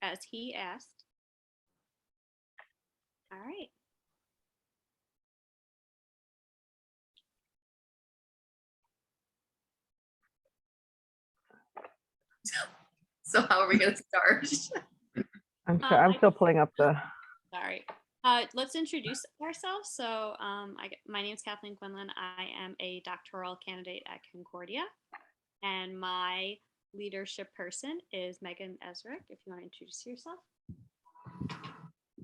as he asked. All right. So how are we going to start? I'm still pulling up the. Sorry. Let's introduce ourselves. So my name is Kathleen Quinlan. I am a doctoral candidate at Concordia. And my leadership person is Megan Ezrick. If you want to introduce yourself.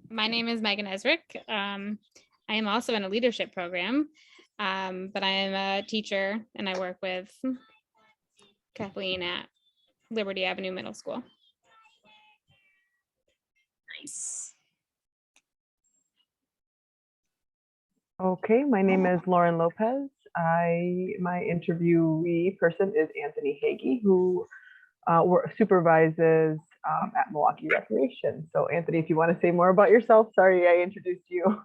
My name is Megan Ezrick. I am also in a leadership program, but I am a teacher and I work with Kathleen at Liberty Avenue Middle School. Nice. Okay, my name is Lauren Lopez. My interviewee person is Anthony Hagee, who supervises at Milwaukee Recreation. So Anthony, if you want to say more about yourself, sorry I introduced you.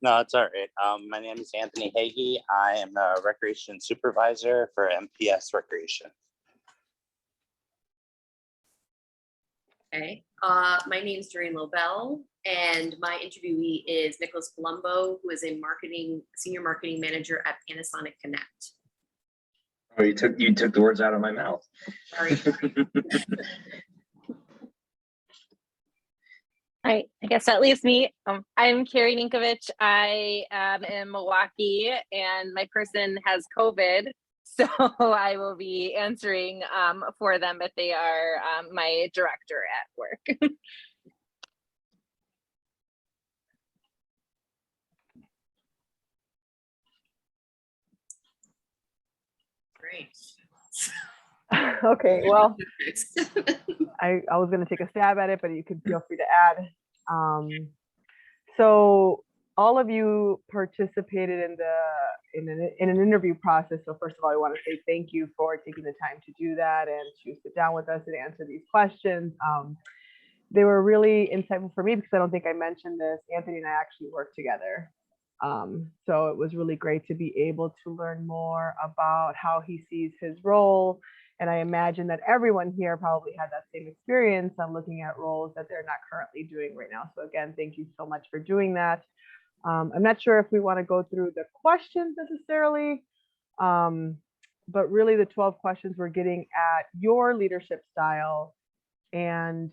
No, it's all right. My name is Anthony Hagee. I am a recreation supervisor for MPS Recreation. Okay. My name is Doreen Lobel, and my interviewee is Nicholas Colombo, who is a senior marketing manager at Panasonic Connect. Oh, you took the words out of my mouth. Sorry. All right, I guess that leaves me. I'm Carrie Ninkovich. I am in Milwaukee and my person has COVID. So I will be answering for them, but they are my director at work. Great. Okay, well, I was going to take a stab at it, but you can feel free to add. So all of you participated in an interview process. So first of all, I want to say thank you for taking the time to do that and to sit down with us and answer these questions. They were really insightful for me because I don't think I mentioned this. Anthony and I actually worked together. So it was really great to be able to learn more about how he sees his role. And I imagine that everyone here probably had that same experience on looking at roles that they're not currently doing right now. So again, thank you so much for doing that. I'm not sure if we want to go through the questions necessarily, but really the 12 questions we're getting at your leadership style and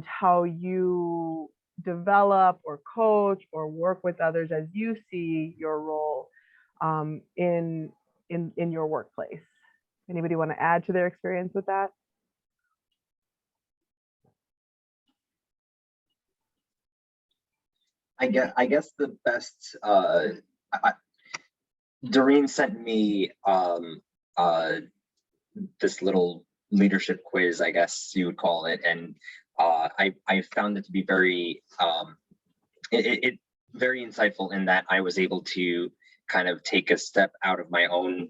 how you develop or coach or work with others as you see your role in your workplace. Anybody want to add to their experience with that? I guess the best. Doreen sent me this little leadership quiz, I guess you would call it, and I found it to be very very insightful in that I was able to kind of take a step out of my own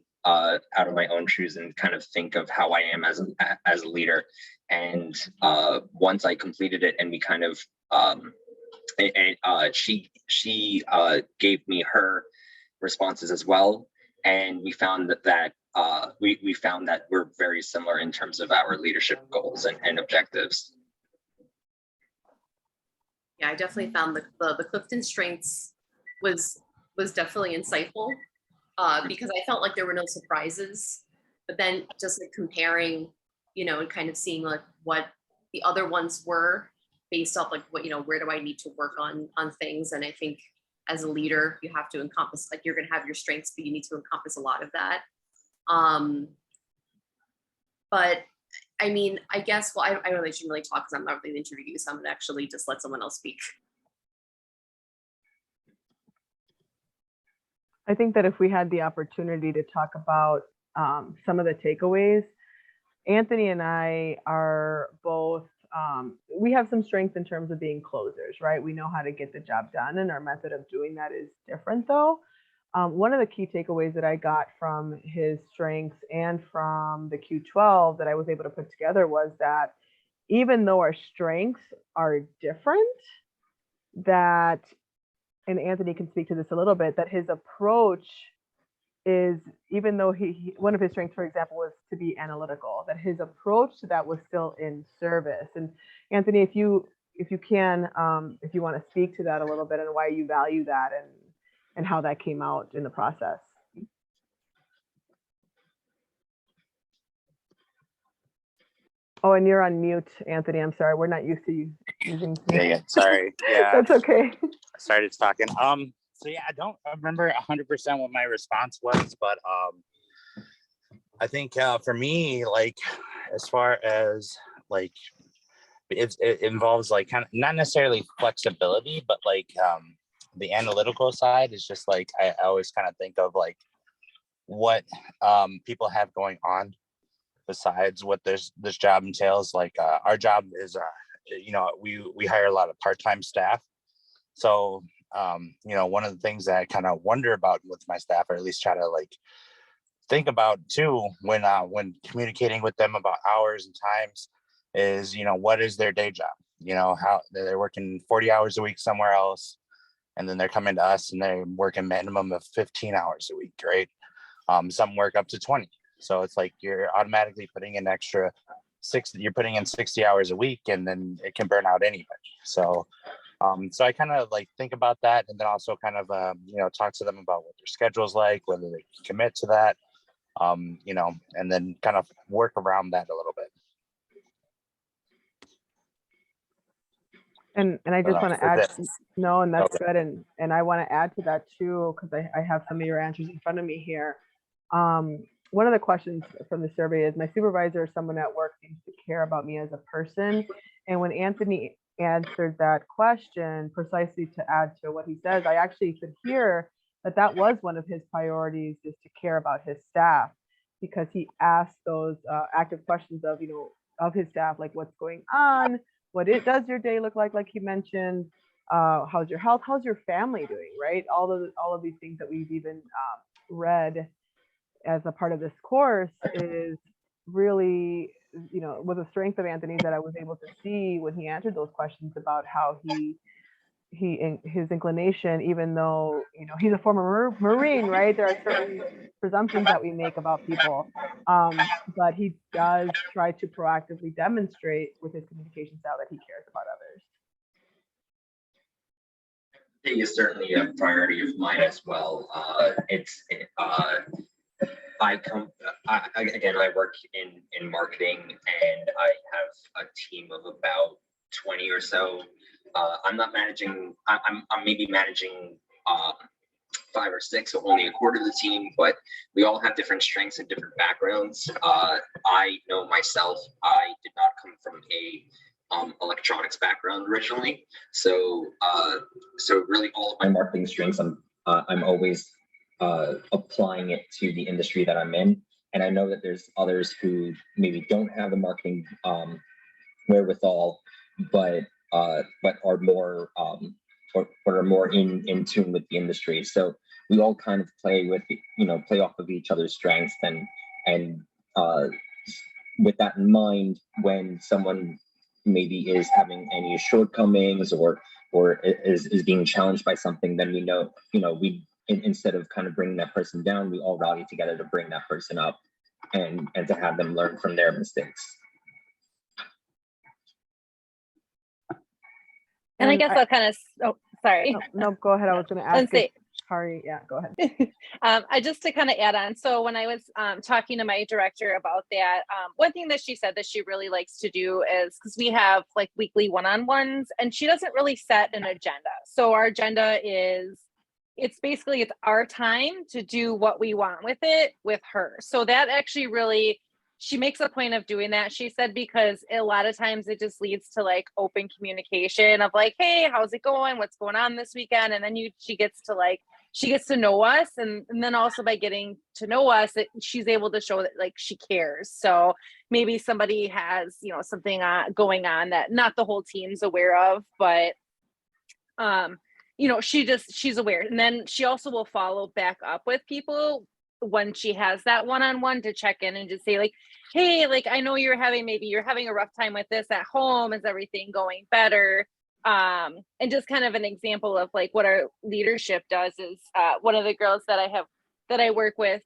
shoes and kind of think of how I am as a leader. And once I completed it, and we kind of she gave me her responses as well, and we found that we found that we're very similar in terms of our leadership goals and objectives. Yeah, I definitely found the Clifton strengths was definitely insightful because I felt like there were no surprises, but then just like comparing, and kind of seeing like what the other ones were based off like what, where do I need to work on things. And I think as a leader, you have to encompass, like you're going to have your strengths, but you need to encompass a lot of that. But I mean, I guess, well, I really shouldn't really talk because I'm not really the interview, so I'm going to actually just let someone else speak. I think that if we had the opportunity to talk about some of the takeaways, Anthony and I are both, we have some strengths in terms of being closers, right? We know how to get the job done, and our method of doing that is different though. One of the key takeaways that I got from his strengths and from the Q12 that I was able to put together was that even though our strengths are different, that, and Anthony can speak to this a little bit, that his approach is even though one of his strengths, for example, was to be analytical, that his approach to that was still in service. And Anthony, if you can, if you want to speak to that a little bit and why you value that and how that came out in the process. Oh, and you're on mute, Anthony. I'm sorry. We're not used to you using. Yeah. Sorry. Yeah. That's okay. Started talking. So yeah, I don't remember 100% what my response was, but I think for me, like as far as like it involves like kind of not necessarily flexibility, but like the analytical side is just like I always kind of think of like what people have going on besides what this job entails. Like our job is we hire a lot of part-time staff. So one of the things that I kind of wonder about with my staff, or at least try to like think about too when communicating with them about hours and times, is what is their day job, how they're working 40 hours a week somewhere else, and then they're coming to us and they work a minimum of 15 hours a week, right? Some work up to 20. So it's like you're automatically putting in extra 60 hours a week, and then it can burn out anybody. So I kind of like think about that, and then also kind of talk to them about what their schedule's like, whether they can commit to that, and then kind of work around that a little bit. And I just want to add, no, and that's Okay. good. And I want to add to that too, because I have some of your answers in front of me here. One of the questions from the survey is, my supervisor or someone at work seems to care about me as a person. And when Anthony answered that question precisely to add to what he says, I actually could hear that was one of his priorities, is to care about his staff, because he asked those active questions of his staff, like what's going on, does your day look like he mentioned, how's your health, how's your family doing, right? All of these things that we've even read as a part of this course is really, was a strength of Anthony's that I was able to see when he answered those questions about how his inclination, even though he's a former Marine, right? There are certain presumptions that we make about people, but he does try to proactively demonstrate with his communication style that he cares about others. It is certainly a priority of mine as well. I work in marketing, and I have a team of about 20 or so. I'm not managing. I'm maybe managing 5 or 6, so only a quarter of the team. But we all have different strengths and different backgrounds. I know myself. I did not come from a electronics background originally, so really all of my marketing strengths, I'm always applying it to the industry that I'm in. And I know that there's others who maybe don't have the marketing wherewithal, but are more are more in tune with the industry. So we all kind of play off of each other's strengths, and with that in mind, when someone maybe is having any shortcomings or is being challenged by something, then we instead of kind of bringing that person down, we all rally together to bring that person up and to have them learn from their mistakes. And I guess I'll kind of, sorry. No, go ahead. I was going to ask. Sorry, yeah, go ahead. I just to kind of add on. So when I was talking to my director about that, one thing that she said that she really likes to do is, because we have like weekly one-on-ones, and she doesn't really set an agenda. So our agenda is, it's our time to do what we want with it with her. So that actually really, she makes a point of doing that. She said, because a lot of times it just leads to like open communication of like, hey, how's it going? What's going on this weekend? And then she gets to know us. And then also by getting to know us, she's able to show that like she cares. So maybe somebody has, something going on that not the whole team's aware of, but she's aware. And then she also will follow back up with people when she has that one-on-one to check in and just say like, hey, like, I know you're having a rough time with this at home. Is everything going better? And just kind of an example of like what our leadership does is one of the girls that I have that I work with,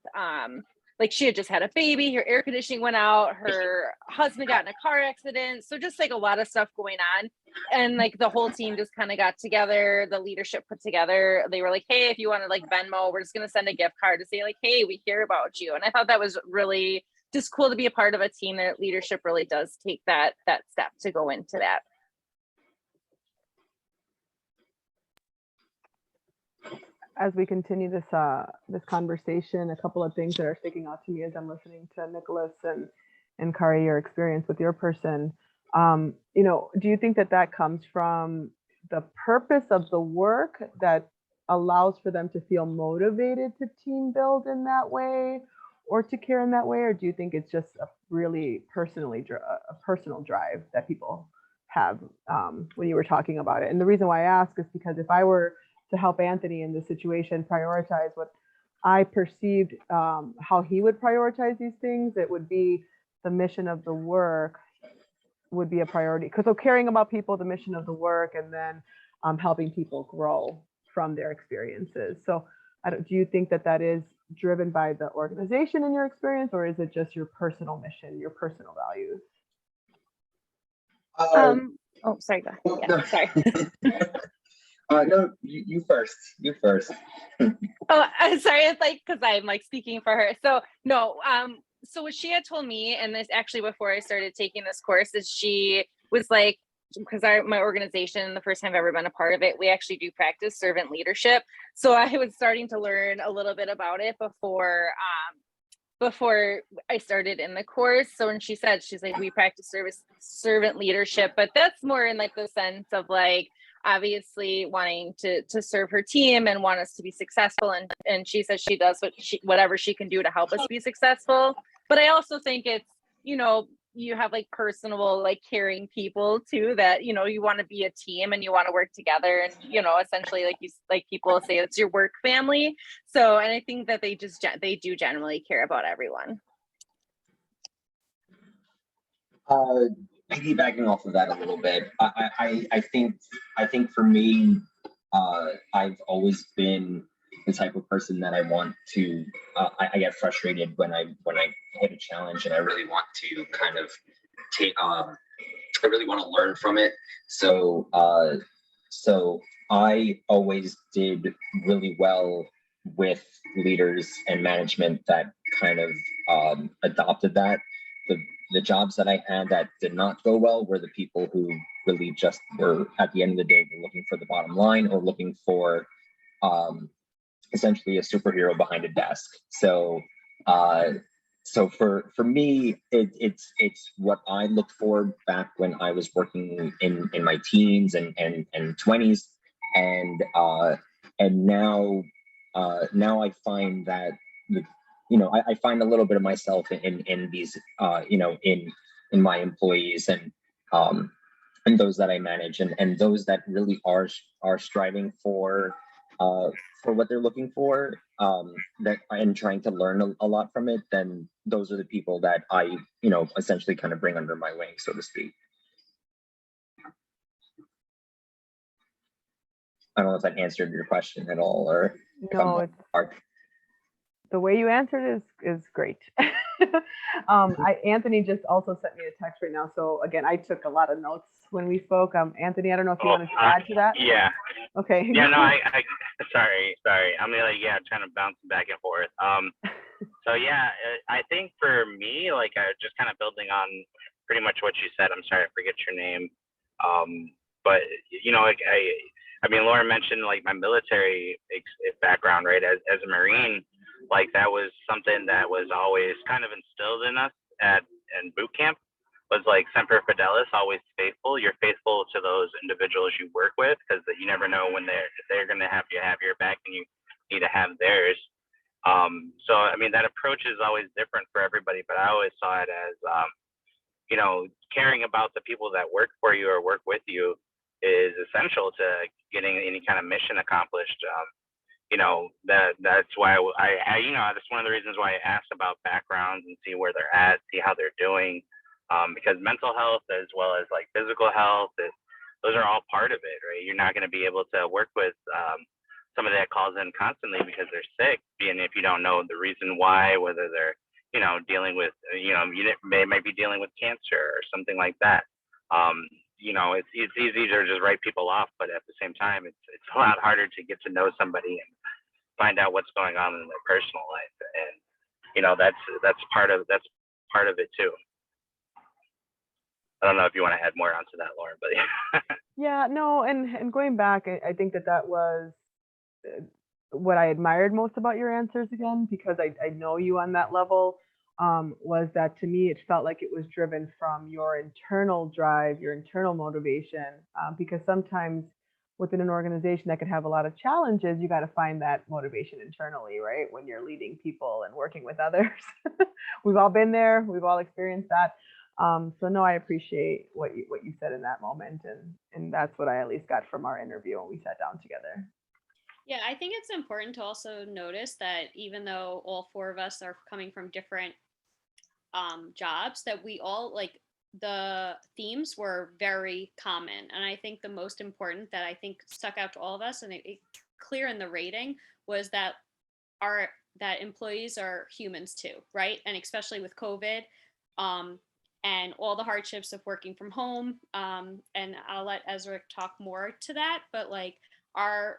like she had just had a baby, her air conditioning went out, her husband got in a car accident. So just like a lot of stuff going on. And like the whole team just kind of got together, the leadership put together. They were like, hey, if you want to like Venmo, we're just going to send a gift card to say like, hey, we care about you. And I thought that was really just cool to be a part of a team that leadership really does take that step to go into that. As we continue this this conversation, a couple of things that are sticking out to me as I'm listening to Nicholas and Kari, your experience with your person. You know, do you think that that comes from the purpose of the work that allows for them to feel motivated to team build in that way or to care in that way? Or do you think it's just a really a personal drive that people have when you were talking about it? And the reason why I ask is because if I were to help Anthony in this situation prioritize what I perceived how he would prioritize these things, it would be the mission of the work would be a priority. Because so caring about people, the mission of the work, and then helping people grow from their experiences. So do you think that that is driven by the organization in your experience, or is it just your personal mission, your personal values? Oh, sorry. Go ahead. Yeah, No. sorry. No, you first. You first. Oh, I'm sorry. It's like because I'm like speaking for her. So no. So what she had told me, and this actually before I started taking this course, is she was like, because my organization, the first time I've ever been a part of it, we actually do practice servant leadership. So I was starting to learn a little bit about it before I started in the course. So when she said, she's like, we practice servant leadership, but that's more in like the sense of like obviously wanting to serve her team and want us to be successful. And she says she does whatever she can do to help us be successful. But I also think it's, you know, you have like personable, like caring people too, that, you know, you want to be a team and you want to work together. And, you know, essentially like people say, it's your work family. So, and I think that they do generally care about everyone. Piggybacking off of that a little bit, I think for me, I've always been the type of person that I want to. I get frustrated when I hit a challenge, and I really want to kind of take. I really want to learn from it. So I always did really well with leaders and management that kind of adopted that. The jobs that I had that did not go well were the people who really just were, at the end of the day, were looking for the bottom line or looking for essentially a superhero behind a desk. So for me, it's what I looked for back when I was working in my teens and 20s, and now I find that I find a little bit of myself in these in my employees and those that I manage and those that really are striving for what they're looking for, that and trying to learn a lot from it. Then those are the people that I essentially kind of bring under my wing, so to speak. I don't know if that answered your question at all, or no, it's the way you answered is great. Anthony just also sent me a text right now. So again, I took a lot of notes when we spoke. Anthony, I don't know if you wanted to add to that. Yeah. Okay. Yeah, no, I sorry. I'm kind of bouncing back and forth. So yeah, I think for me, like just kind of building on pretty much what you said. I'm sorry, I forget your name. But I mean, Lauren mentioned like my military background, right? As a Marine, like that was something that was always kind of instilled in us in boot camp. Was like Semper Fidelis, always faithful. You're faithful to those individuals you work with because you never know when they're going to have your back and you need to have theirs. So I mean that approach is always different for everybody, but I always saw it as caring about the people that work for you or work with you is essential to getting any kind of mission accomplished. That's why that's one of the reasons why I asked about backgrounds and see where they're at, see how they're doing, because mental health as well as like physical health, those are all part of it, right? You're not going to be able to work with somebody that calls in constantly because they're sick, and if you don't know the reason why, whether they're, dealing with, they might be dealing with cancer or something like that. It's easy to just write people off, but at the same time, it's a lot harder to get to know somebody and find out what's going on in their personal life, and that's part of it too. I don't know if you want to add more onto that, Lauren, but yeah. Yeah, no, and going back, I think that was what I admired most about your answers again, because I know you on that level, was that to me, it felt like it was driven from your internal drive, your internal motivation, because sometimes within an organization that could have a lot of challenges, you got to find that motivation internally, right? When you're leading people and working with others. We've all been there. We've all experienced that. So no, I appreciate what you said in that moment, and that's what I at least got from our interview when we sat down together. Yeah, I think it's important to also notice that even though all four of us are coming from different jobs, that we all, like, the themes were very common. And I think the most important that I think stuck out to all of us, and it clear in the rating, was that that employees are humans too, right? And especially with COVID, and all the hardships of working from home. And I'll let Ezra talk more to that, but like, our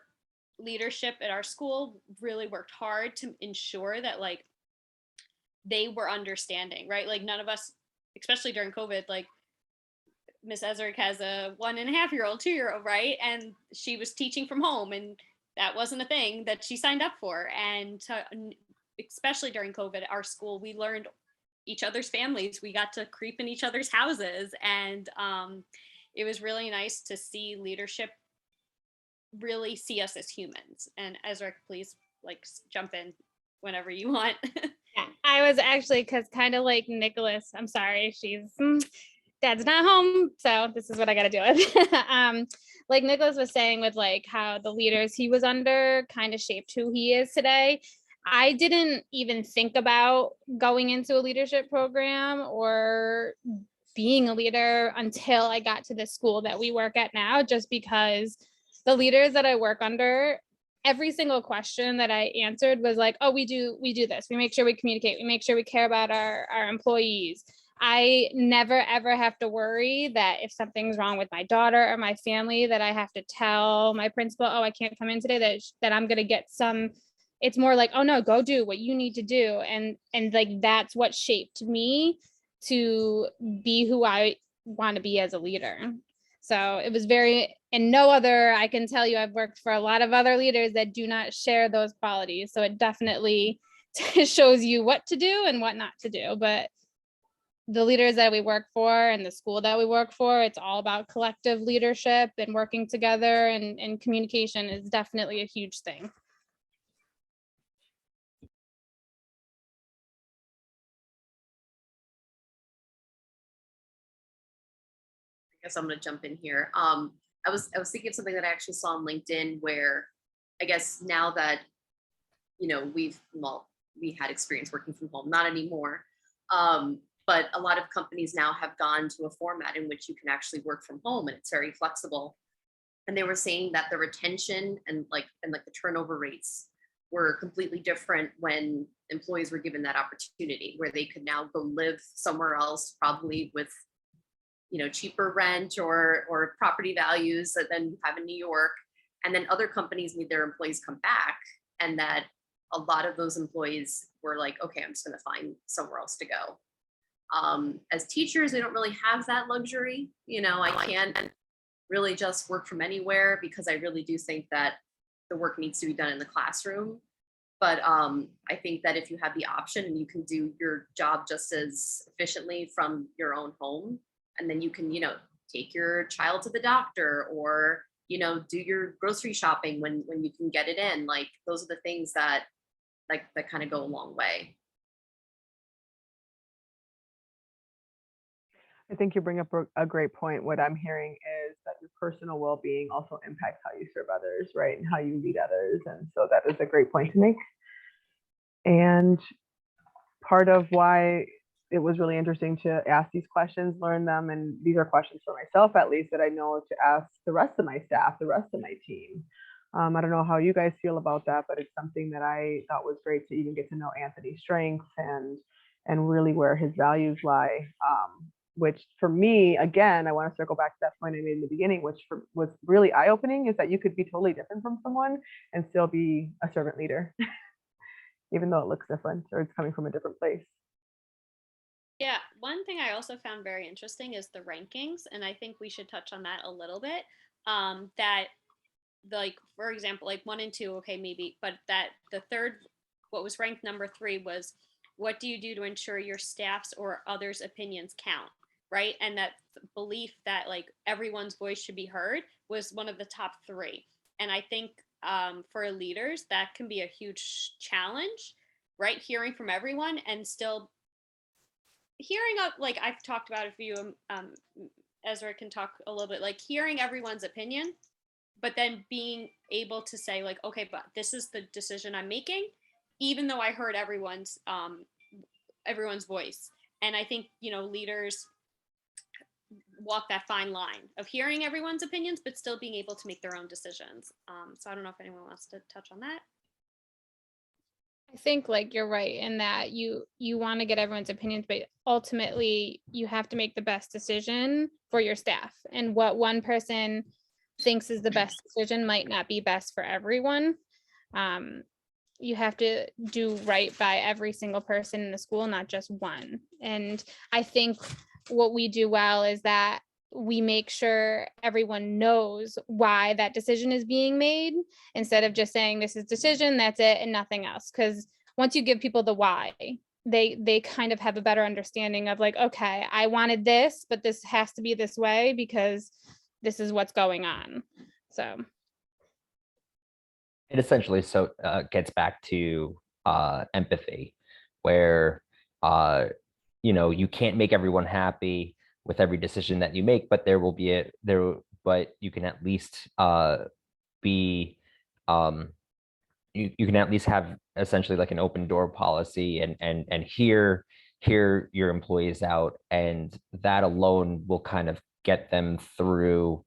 leadership at our school really worked hard to ensure that, like, they were understanding, right? Like, none of us, especially during COVID, like, Miss Ezra has a 1.5-year-old, 2-year-old, right? And she was teaching from home, and that wasn't a thing that she signed up for. And especially during COVID, our school, we learned each other's families. We got to creep in each other's houses. And it was really nice to see leadership really see us as humans. And Ezra, please, like, jump in whenever you want. Yeah, I was actually, because kind of like Nicholas, I'm sorry, dad's not home, so this is what I got to deal with. Like Nicholas was saying, with like how the leaders he was under kind of shaped who he is today. I didn't even think about going into a leadership program or being a leader until I got to the school that we work at now, just because the leaders that I work under, every single question that I answered was like, oh, we do this. We make sure we communicate. We make sure we care about our employees. I never, ever have to worry that if something's wrong with my daughter or my family, that I have to tell my principal, oh, I can't come in today, that I'm going to get some. It's more like, oh no, go do what you need to do. And like, that's what shaped me to be who I want to be as a leader. So it was and no other, I can tell you, I've worked for a lot of other leaders that do not share those qualities. So it definitely shows you what to do and what not to do. But the leaders that we work for and the school that we work for, it's all about collective leadership and working together, and communication is definitely a huge thing. I guess I'm going to jump in here. I was thinking of something that I actually saw on LinkedIn, where I guess now that, we had experience working from home, not anymore. But a lot of companies now have gone to a format in which you can actually work from home, and it's very flexible. And they were saying that the retention and the turnover rates were completely different when employees were given that opportunity, where they could now go live somewhere else, probably with cheaper rent or property values than you have in New York. And then other companies need their employees come back, and that a lot of those employees were like, okay, I'm just going to find somewhere else to go. As teachers, we don't really have that luxury. I can't really just work from anywhere, because I really do think that the work needs to be done in the classroom. But I think that if you have the option and you can do your job just as efficiently from your own home, and then you can, take your child to the doctor, or, do your grocery shopping when you can get it in, like, those are the things that kind of go a long way. I think you bring up a great point. What I'm hearing is that your personal well-being also impacts how you serve others, right? And how you lead others. And so that is a great point to make. And part of why it was really interesting to ask these questions, learn them, and these are questions for myself, at least, that I know to ask the rest of my staff, the rest of my team. I don't know how you guys feel about that, but it's something that I thought was great to even get to know Anthony's strengths and really where his values lie. Which for me, again, I want to circle back to that point I made in the beginning, which was really eye-opening, is that you could be totally different from someone and still be a servant leader, even though it looks different or it's coming from a different place. Yeah, one thing I also found very interesting is the rankings, and I think we should touch on that a little bit. That, like, for example, like 1 and 2, okay, maybe, but that the third, what was ranked number 3 was, what do you do to ensure your staff's or others' opinions count, right? And that belief that like everyone's voice should be heard was one of the top 3. And I think for leaders, that can be a huge challenge, right? Hearing from everyone and still hearing up, like I've talked about a few, Ezra can talk a little bit, like hearing everyone's opinion, but then being able to say like, okay, but this is the decision I'm making, even though I heard everyone's voice. And I think, you know, leaders walk that fine line of hearing everyone's opinions, but still being able to make their own decisions. So I don't know if anyone wants to touch on that. I think like you're right in that you want to get everyone's opinions, but ultimately you have to make the best decision for your staff. And what one person thinks is the best decision might not be best for everyone. You have to do right by every single person in the school, not just one. And I think what we do well is that we make sure everyone knows why that decision is being made, instead of just saying this is decision, that's it, and nothing else. Because once you give people the why, they kind of have a better understanding of like, okay, I wanted this, but this has to be this way because this is what's going on. So it essentially gets back to empathy, where you can't make everyone happy with every decision that you make, but but you can at least be you can at least have essentially like an open door policy and hear your employees out, and that alone will kind of get them through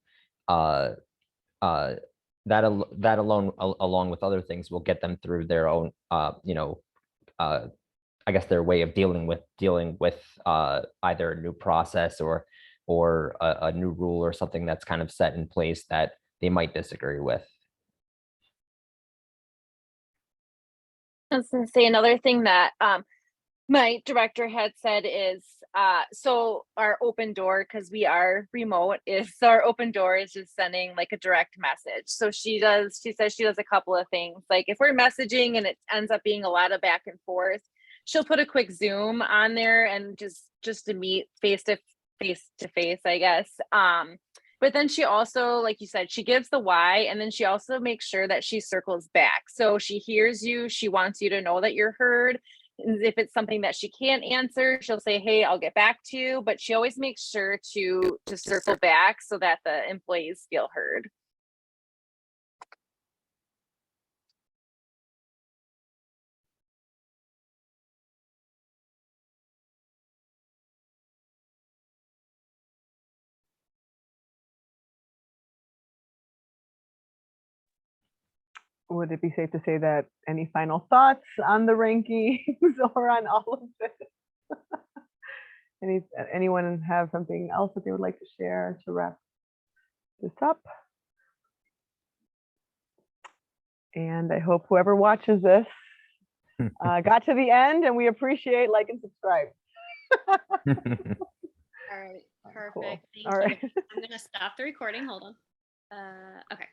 that alone, along with other things, will get them through their own I guess their way of dealing with either a new process or a new rule or something that's kind of set in place that they might disagree with. I was going to say another thing that my director had said is, so our open door, because we are remote, is our open door is just sending like a direct message. So she says she does a couple of things. Like if we're messaging and it ends up being a lot of back and forth, she'll put a quick Zoom on there and just to meet face to face, I guess. But then she also, like you said, she gives the why, and then she also makes sure that she circles back. So she hears you, she wants you to know that you're heard. And if it's something that she can't answer, she'll say, hey, I'll get back to you. But she always makes sure to circle back so that the employees feel heard. Would it be safe to say that any final thoughts on the rankings or on all of this? Anyone have something else that they would like to share to wrap this up? And I hope whoever watches this got to the end, and we appreciate, like, and subscribe. All right, perfect. Cool. Thank All right. you. I'm gonna stop the recording. Hold on. Okay.